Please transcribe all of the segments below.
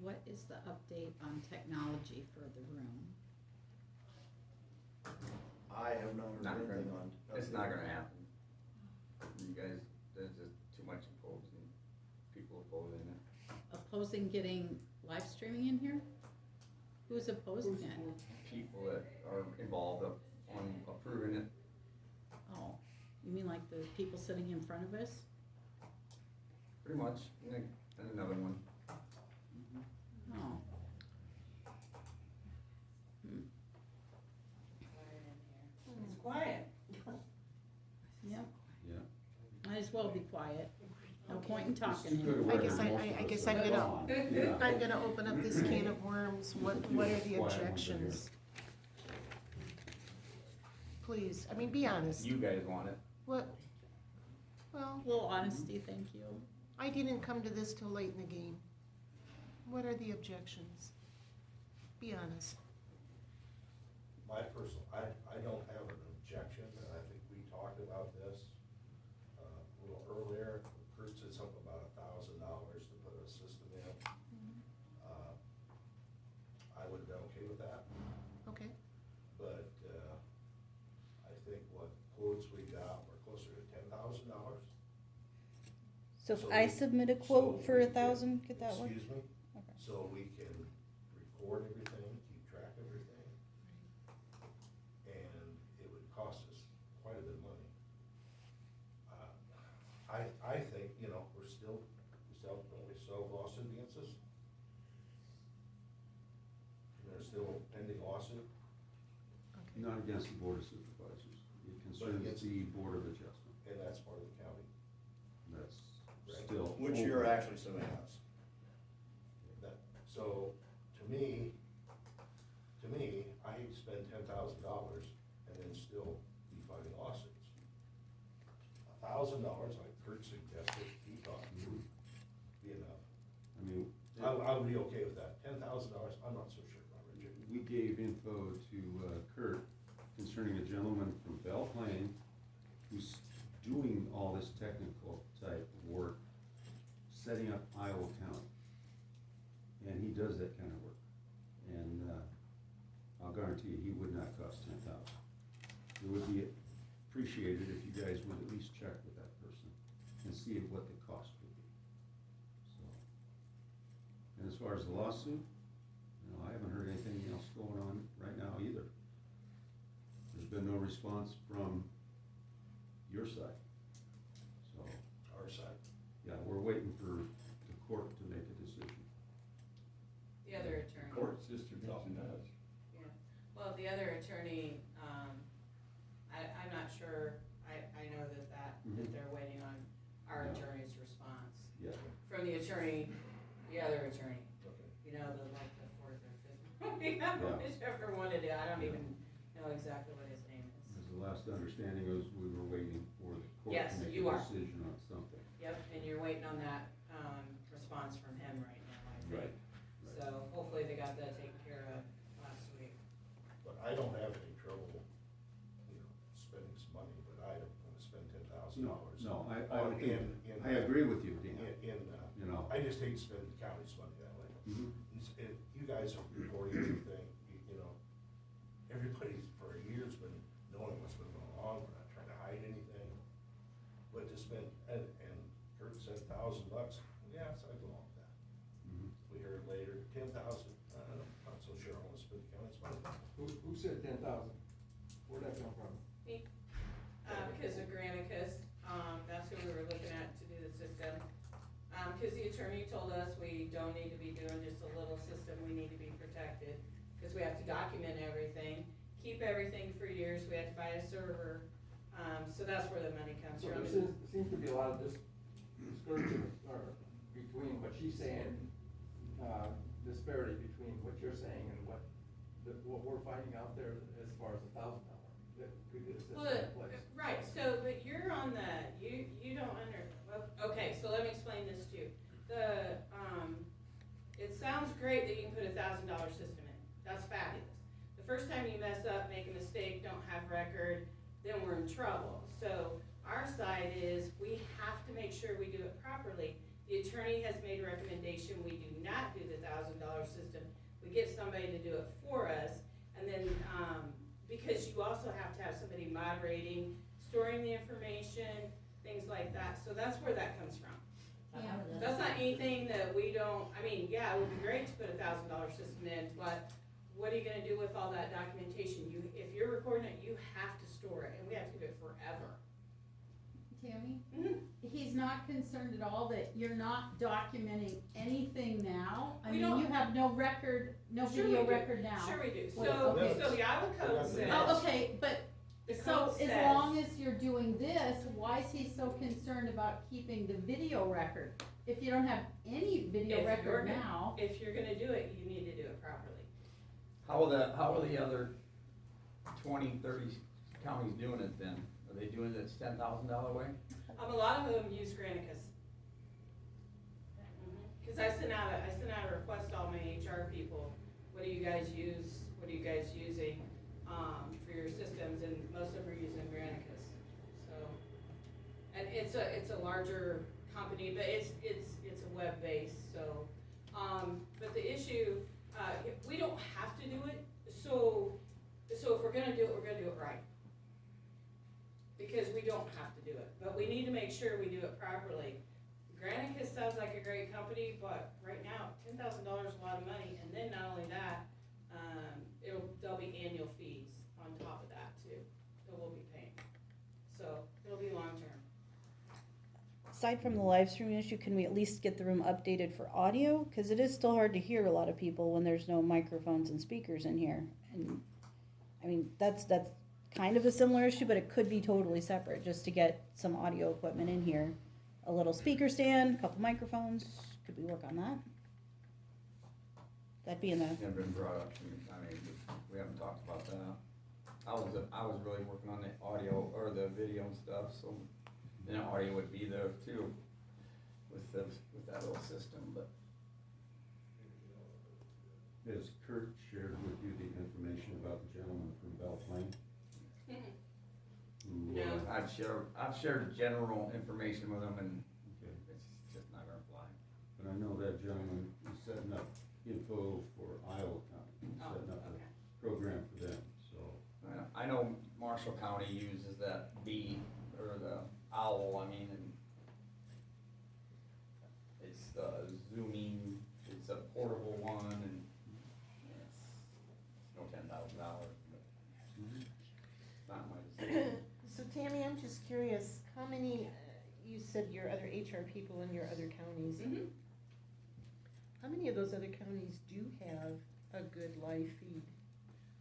what is the update on technology for the room? I have not Not heard anything gonna- on. It's not gonna happen. You guys, there's just too much opposing, people opposing it. Opposing getting live streaming in here? Who's opposing it? People that are involved on approving it. Oh, you mean like the people sitting in front of us? Pretty much, and another one. Oh. It's quiet. Yep, Yeah. might as well be quiet. No point in talking It's good here. way I guess that most I of guess us I'm are gonna- on. Yeah. I'm gonna open up this can of worms. What are the Quiet ones in here. objections? Please, I mean, be honest. You guys want it. What? Well, A little honesty, thank you. I didn't come to this till late in the game. What are the objections? Be honest. My personal, I don't have an objection, and I think we talked about this, a little earlier. Kurt said something about $1,000 to put a system in. I would have been okay with that, Okay. but, I think what quotes we got were closer to $10,000. So if So I we- submit a so quote for we 1,000, can- could that work? Excuse me? Okay. So we can record everything, keep track of everything. And it would cost us quite a bit of money. I think, you know, we still lawsuit against us? And there's still pending lawsuit? Okay. Not against the Board of Supervisors. It concerns against- the Board of Adjustment. And that's part of the county. That's Right. still. Which open. you're actually suing us. So, to me, I hate to spend $10,000 and then still be fighting lawsuits. $1,000, like Kurt suggested, he thought would be enough. I mean, I would be okay with that. $10,000, I'm not so sure about Richard. we gave info to Kurt concerning a gentleman from Belle Plaine who's doing all this technical type of work, setting up Iowa County. And he does that kind of work. And I'll guarantee you, he would not cost 10,000. It would be appreciated if you guys would at least check with that person and see what the cost would be. So, and as far as the lawsuit, I haven't heard anything else going on right now either. There's been no response from your side. So, Our side. yeah, we're waiting for the court to make a decision. The other attorney. Court's distribution does. Yeah, well, the other attorney, I'm not sure, I know that Mhm. they're waiting on our Yeah. attorney's response. Yeah. From the attorney, the other attorney, Okay. you know, the fourth or fifth, whichever one it is, I don't even know exactly what his name is. Because the last understanding was we were waiting for the court Yes, to make you a are. decision on something. Yep, and you're waiting on that, response from him right now, I think. Right. So hopefully they got that taken care of last week. But I don't have any trouble, spending some money, but I don't wanna spend $10,000. No, I on- don't think, in- I agree with you, Dan. You know. I just hate to spend the county's money that way. Mhm. You guys are reporting everything, you know, everybody's for years been knowing what's been going on, we're not trying to hide anything. But to spend, and Kurt said $1,000, yes, I'd go along with that. Mhm. We heard later, 10,000, I'm not so sure I wanna spend the county's money. Who said 10,000? Where'd that come from? Me, because of Granicus, that's who we were looking at to do the system. Cause the attorney told us we don't need to be doing just a little system, we need to be protected. Cause we have to document everything, keep everything for years, we have to buy a server, so that's where the money comes So from. there seems to be a lot of discouragement, or between what she's saying, disparity between what you're saying and what we're finding out there as far as $1,000 that could get a system Well, in place. right, so, but you're on you don't okay, so let me explain this to you. It sounds great that you can put $1,000 system in, that's fabulous. The first time you mess up, make a mistake, don't have record, then we're in trouble. So our side is, we have to make sure we do it properly. The attorney has made a recommendation, we do not do the $1,000 get somebody to do it for us, and then, because you also have to have somebody moderating, storing the information, things like that, so that's where that comes from. Yeah. That's not anything that we don't, I mean, yeah, it would be great to put $1,000 system in, but what are you gonna do with all that documentation? If you're recording it, you have to store it, and we have to do it forever. Tammy, Mhm. he's not concerned at all that you're not documenting anything now? I We mean, don't- you have no record, no Sure video we do. record now? Sure we do, What- so okay. the Iowa code Yeah. says. Oh, okay, but, The so code as says- long as you're doing this, why is he so concerned about keeping the video record? If you don't have any video If you're record gonna- now, If you're gonna do it, you need to do it properly. How are the other 20, 30 counties doing it then? Are they doing it $10,000 way? A lot of them use Granicus. Cause I sent out a request to all my HR people, what do you guys use, what are you guys using, for your systems, and most of them are using Granicus, so. And it's a larger company, but it's a web-based, so, but the issue, we don't have to do it, so if we're gonna do it right. Because we don't have to do it, but we need to make sure we do it properly. Granicus sounds like a great company, but right now, $10,000 is a lot of money, and then not only that, there'll be annual fees on top of that too, that we'll be paying. So, it'll be long-term. Aside from the live streaming issue, can we at least get the room updated for audio? Because it is still hard to hear a lot of people when there's no microphones and speakers in here. And I mean, that's kind of a similar issue, but it could be totally separate, just to get some audio equipment in here. A little speaker stand, a couple microphones, could we work on that? That'd be in the, Never been brought up to me, I mean, we haven't talked about that. I was really working on the audio, or the video and stuff, so then the audio would be there too, with that little system, but. Has Kurt shared with you the information about the gentleman from Belle Plaine? Who, No. I've shared general information with them, and Okay, it's just not gonna fly. but I know that gentleman is setting up info for Iowa County, he's Oh, setting up okay. a program for them, so. I know Marshall County uses that bee, or the owl, I mean, and it's zooming, it's a portable one, and it's no $10,000, but it's not my decision. So Tammy, I'm just curious, how many, you said your other HR people in your other counties, Mhm. how many of those other counties do have a good live feed?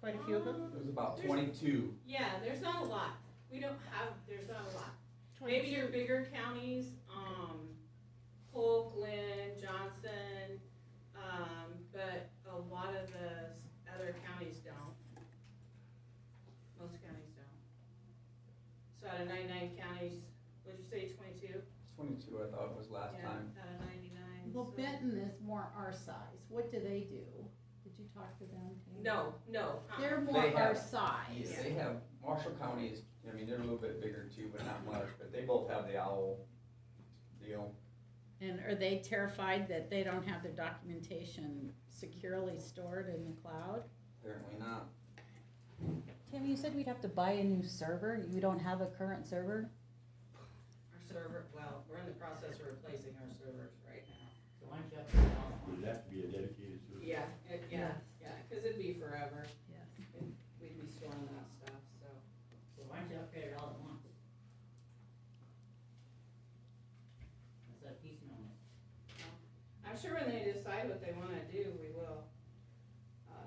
Quite a few of them? There's about 22. Yeah, there's not a lot. There's not a lot. Maybe 22? your bigger counties, Polk, Lynn, Johnson, but a lot of the other counties don't. Most counties don't. So out of 99 counties, what'd you say, 22? 22, I thought was last Yeah, time. out of 99. well, so- Benton is more our size, what do they do? Did you talk to them, Tammy? No. They're more They our have- size. They have, Marshall County is, I mean, they're a little bit bigger too, but not much, but they both have the owl deal. And are they terrified that they don't have their documentation securely stored in the cloud? Apparently not. Tammy, you said we'd have to buy a new server, we don't have a current server? Our server, well, we're in the process of replacing our servers right now. So why don't you upgrade it all at Would once? it have to be a dedicated server? Yeah, Yes. cause it'd be forever. Yes. We'd be storing that stuff, so. So why don't you upgrade it all at once? Instead of piecemealing it. I'm sure when they decide what they wanna do, we will,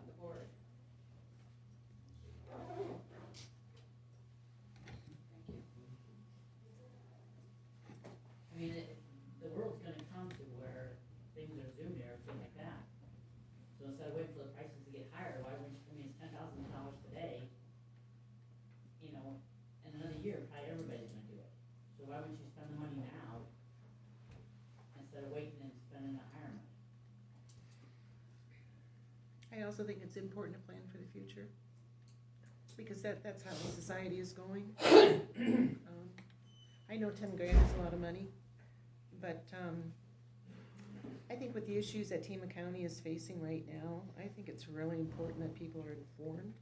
the board. Thank you. I mean, the world's gonna come to where things are zoomed and everything like that. So instead of waiting for the prices to get higher, why wouldn't you, I mean, it's $10,000 today, you know, in another year, probably everybody's gonna do it. So why wouldn't you spend the money now instead of waiting and spending the higher money? I also think it's important to plan for the future, because that's how society is going. I know 10 grand is a lot of money, but, I think with the issues that Tama County is facing right now, I think it's really important that people are informed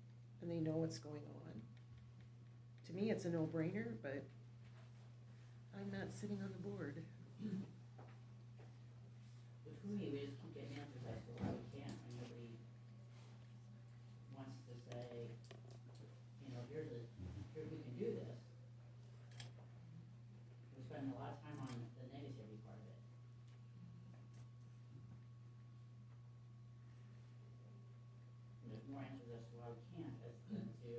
and they know what's going on. To me, it's a no-brainer, but I'm not sitting on the board. But to me, we just keep getting answers as to why we can't, and nobody wants to say, you know, here we can do this. We're spending a lot of time on the negativity part of it. And there's more answers as to why we can't, as than to,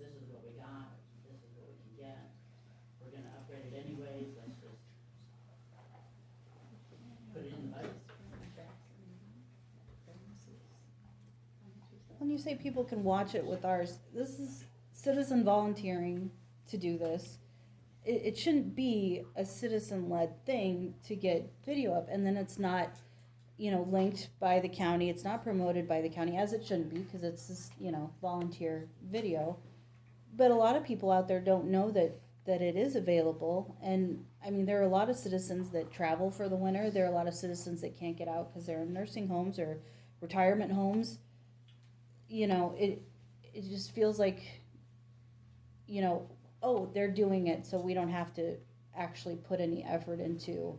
this is what we got, this is what we can get. We're gonna upgrade it anyways, let's just put it in the budget. When you say people can watch it with ours, this is citizen volunteering to do this. It shouldn't be a citizen-led thing to get video up, and then it's not, you know, linked by the county, it's not promoted by the county, as it shouldn't be, because it's this, you know, volunteer video. But a lot of people out there don't know that it is available, and, I mean, there are a lot of citizens that travel for the winter, there are a lot of citizens that can't get out because they're in nursing homes or retirement homes. You know, it just feels like, you know, oh, they're doing it, so we don't have to actually put any effort into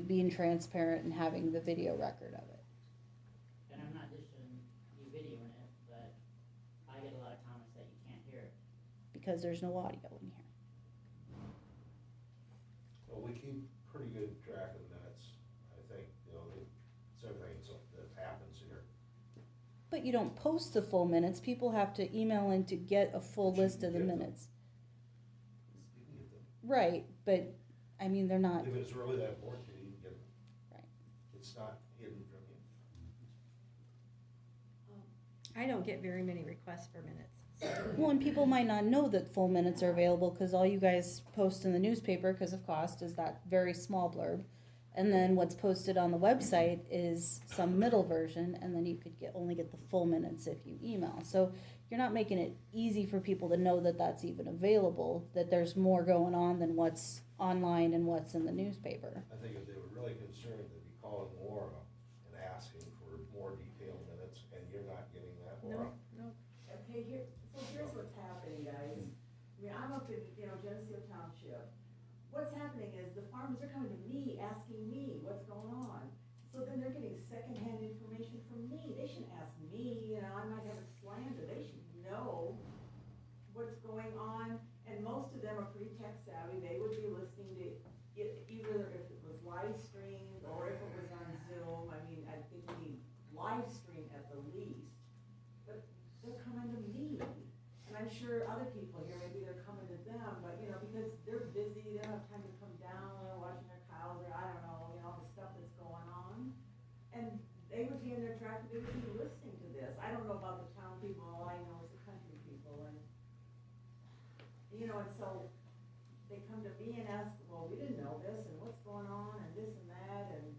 being transparent and having the video record of it. And I'm not dishing you videoing it, but I get a lot of comments that you can't hear it. Because there's no audio in here. Well, we keep pretty good track of minutes, I think, you know, it's everything that happens here. But you don't post the full minutes, people have to email in to get a full list of the Get them. minutes. You can get them. Right, but, I mean, they're not, If it's really that important, you can get them. right. It's not hidden from you. I don't get very many requests for minutes. Well, and people might not know that full minutes are available, cause all you guys post in the newspaper, cause of cost, is that very small blurb. And then what's posted on the website is some middle version, and then you could only get the full minutes if you email. So you're not making it easy for people to know that that's even available, that there's more going on than what's online and what's in the newspaper. I think if they were really concerned, they'd be calling Laura and asking for more detailed minutes, and you're not getting that, Laura. No, Okay, here's what's happening, guys. I mean, I'm up in, Geneseo Township. What's happening is the farmers are coming to me, asking me what's going on. So then they're getting secondhand information from me. They shouldn't ask me, I might have a slander. They should know what's going on. And most of them are pretty tech savvy. They would be listening to it, either if it was live streamed or if it was on Zoom. I mean, I think we need live stream at the least. But they're coming to me. And I'm sure other people here, maybe they're coming to them, but, because they're busy, they don't have time to come down, they're watching their cows, or I don't know, all the stuff that's going on. And they would be in their tractor, they would be listening to this. I don't know about the town people, all I know is the country people, and, and so they come to me and ask, well, we didn't know this, and what's going on, and this and that, and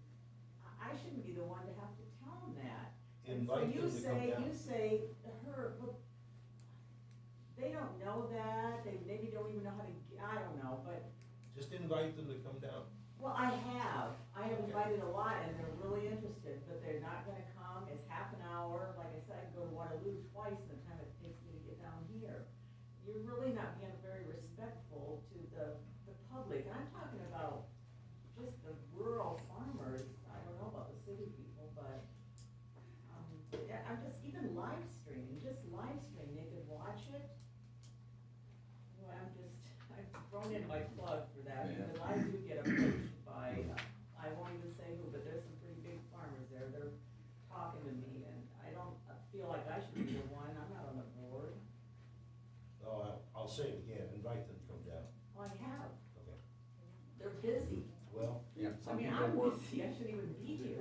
I shouldn't be the one to have to tell them that. And so Invite them to come down. you say, well, they don't know that, they maybe don't even know how to, I don't know, but, Just invite them to come down. well, I have invited a lot, and they're really interested, but they're not gonna come, it's half an hour, like I said, I go to Waterloo twice in the time it takes me to get down here. You're really not being very respectful to the public, and I'm talking about just the rural farmers, I don't know about the city people, but, I'm just, even live streaming, they could watch it. Well, I've thrown in my plug for that, Yeah. because I do get approached by, I won't even say who, but there's some pretty big farmers there, they're talking to me, and I don't feel like I should be the one, I'm not on the board. No, I'll say it again, invite them to come down. Well, I have, Okay. they're busy. Well, Yeah, I some mean, people I'm work, busy, I shouldn't even be here.